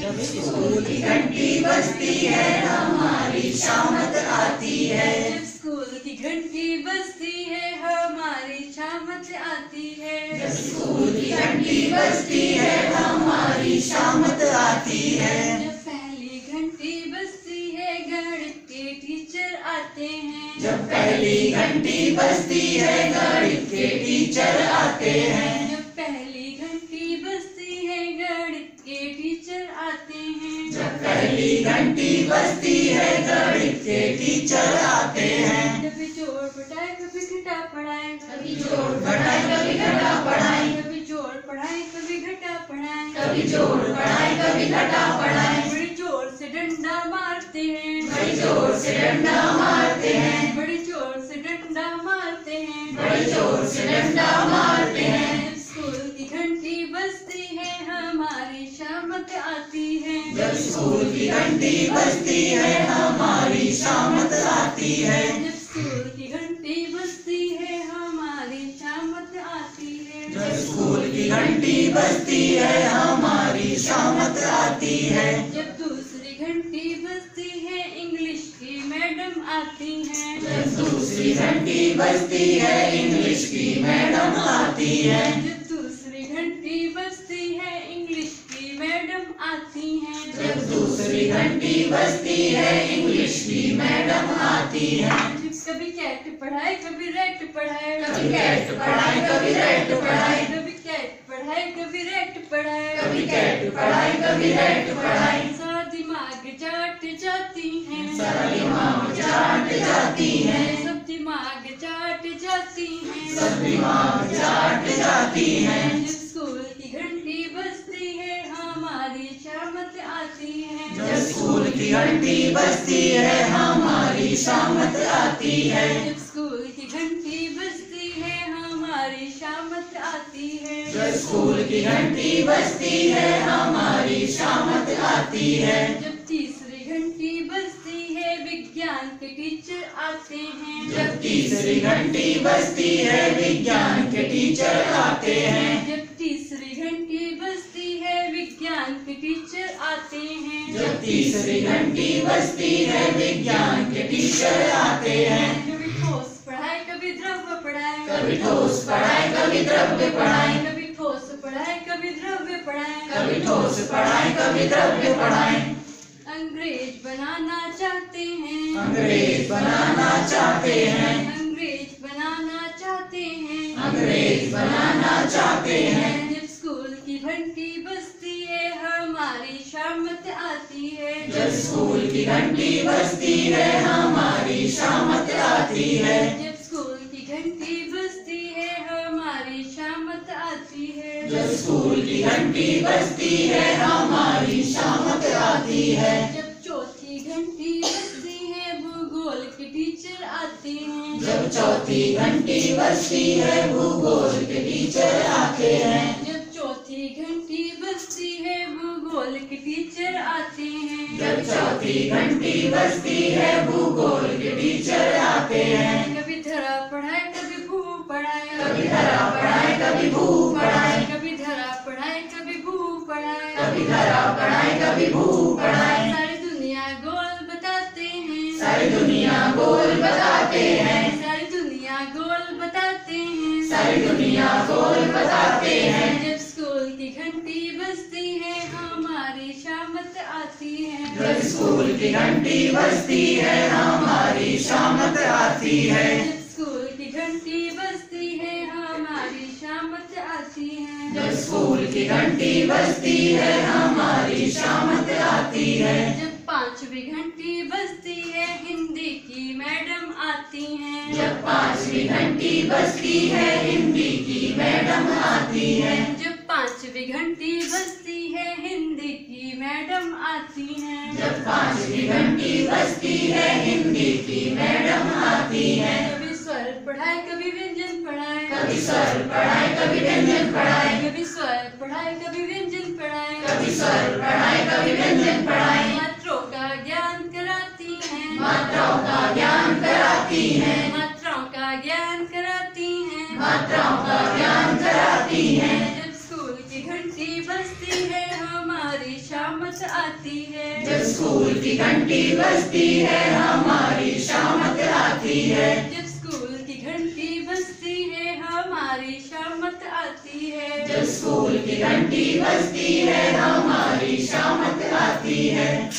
जब स्कूल की घंटी बजती है हमारी शामत आती है। जब स्कूल की घंटी बजती है हमारी शामत आती है। जब स्कूल की घंटी बजती है हमारी शामत आती है। जब पहली घंटी बजती है गणित के टीचर आते हैं। जब पहली घंटी बजती है गणित के टीचर आते हैं। जब पहली घंटी बजती है गणित के टीचर आते हैं। जब पहली घंटी बजती है गणित के टीचर आते हैं। कभी जोड़ पढ़ाए कभी घटा पढ़ाए, कभी जोड़ घटाए कभी घटा पढ़ाए। कभी जोड़ पढ़ाए कभी घटा पढ़ाए, कभी जोड़ पढ़ाए कभी घटा पढ़ाए। बड़ी जोर से डंडा मारते हैं। बड़ी जोर से डंडा मारते हैं। बड़ी जोर से डंडा मारते हैं। बड़ी जोर से डंडा मारते हैं। जब स्कूल की घंटी बजती है हमारी शामत आती है। जब स्कूल की घंटी बजती है हमारी शामत आती है। जब स्कूल की घंटी बजती है हमारी शामत आती है। जब स्कूल की घंटी बजती है हमारी शामत आती है। जब दूसरी घंटी बजती है इंग्लिश की मैडम आती हैं। जब दूसरी घंटी बजती है इंग्लिश की मैडम आती है। जब दूसरी घंटी बजती है इंग्लिश की मैडम आती हैं। जब दूसरी घंटी बजती है इंग्लिश की मैडम आती है। कभी कैट पढ़ाए कभी रेट पढ़ाए, कभी कैट पढ़ाए कभी रेट पढ़ाए। कभी कैट पढ़ाए कभी रेट पढ़ाए, कभी कैट पढ़ाए कभी रेट पढ़ाए। सारा दिमाग चाट जाती हैं। सारा दिमाग चाट जाती है। सब दिमाग चाट जाती हैं। सब दिमाग चाट जाती है। जब स्कूल की घंटी बजती है हमारी शामत आती है। जब स्कूल की घंटी बजती है हमारी शामत आती है। जब स्कूल की घंटी बजती है हमारी शामत आती है। जब स्कूल की घंटी बजती है हमारी शामत आती है। जब तीसरी घंटी बजती है विज्ञान के टीचर आते हैं। जब तीसरी घंटी बजती है विज्ञान के टीचर आते हैं। जब तीसरी घंटी बजती है विज्ञान के टीचर आते हैं। जब तीसरी घंटी बजती है विज्ञान के टीचर आते हैं। कभी ठोस पढ़ाए कभी द्रव्य पढ़ाए, कभी ठोस पढ़ाए कभी द्रव्य पढ़ाए। कभी ठोस पढ़ाए कभी द्रव्य पढ़ाए। कभी ठोस पढ़ाए कभी द्रव्य पढ़ाए। अंग्रेज बनाना चाहते हैं। अंग्रेज बनाना चाहते हैं। अंग्रेज बनाना चाहते हैं। अंग्रेज बनाना चाहते हैं। जब स्कूल की घंटी बजती है हमारी शामत आती है। जब स्कूल की घंटी बजती है हमारी शामत आती है। जब स्कूल की घंटी बजती है हमारी शामत आती है। जब स्कूल की घंटी बजती है हमारी शामत आती है। जब चौथी घंटी बजती है भूगोल के टीचर आते हैं। जब चौथी घंटी बजती है भूगोल के टीचर आते हैं। जब चौथी घंटी बजती है भूगोल के टीचर आते हैं। जब चौथी घंटी बजती है भूगोल के टीचर आते हैं। कभी धरा पढ़ाए कभी भू पढ़ाए, कभी धरा पढ़ाए कभी भू पढ़ाए। कभी धरा पढ़ाए कभी भू पढ़ाए। कभी धरा पढ़ाए कभी भू पढ़ाए। सारी दुनिया गोल बताते हैं। सारी दुनिया गोल बताते हैं। सारी दुनिया गोल बताते हैं। सारी दुनिया गोल बताते हैं। जब स्कूल की घंटी बजती है हमारी शामत आती है। जब स्कूल की घंटी बजती है हमारी शामत आती है। जब स्कूल की घंटी बजती है हमारी शामत आती है। जब स्कूल की घंटी बजती है हमारी शामत आती है। जब पांचवी घंटी बजती है हिंदी की मैडम आती हैं। जब पांचवी घंटी बजती है हिंदी की मैडम आती है। जब पांचवी घंटी बजती है हिंदी की मैडम आती हैं। जब पांचवी घंटी बजती है हिंदी की मैडम आती है। कभी स्वर पढ़ाए कभी व्यंजन पढ़ाए, कभी स्वर पढ़ाए कभी व्यंजन पढ़ाए। कभी स्वर पढ़ाए कभी व्यंजन पढ़ाए। कभी स्वर पढ़ाए कभी व्यंजन पढ़ाए। मात्रों का ज्ञान कराती हैं। मात्राओं का ज्ञान कराती हैं। मात्राओं का ज्ञान कराती हैं। मात्राओं का ज्ञान कराती हैं। जब स्कूल की घंटी बजती है हमारी शामत आती है। जब स्कूल की घंटी बजती है हमारी शामत आती है। जब स्कूल की घंटी बजती है हमारी शामत आती है। जब स्कूल की घंटी बजती है हमारी शामत आती है।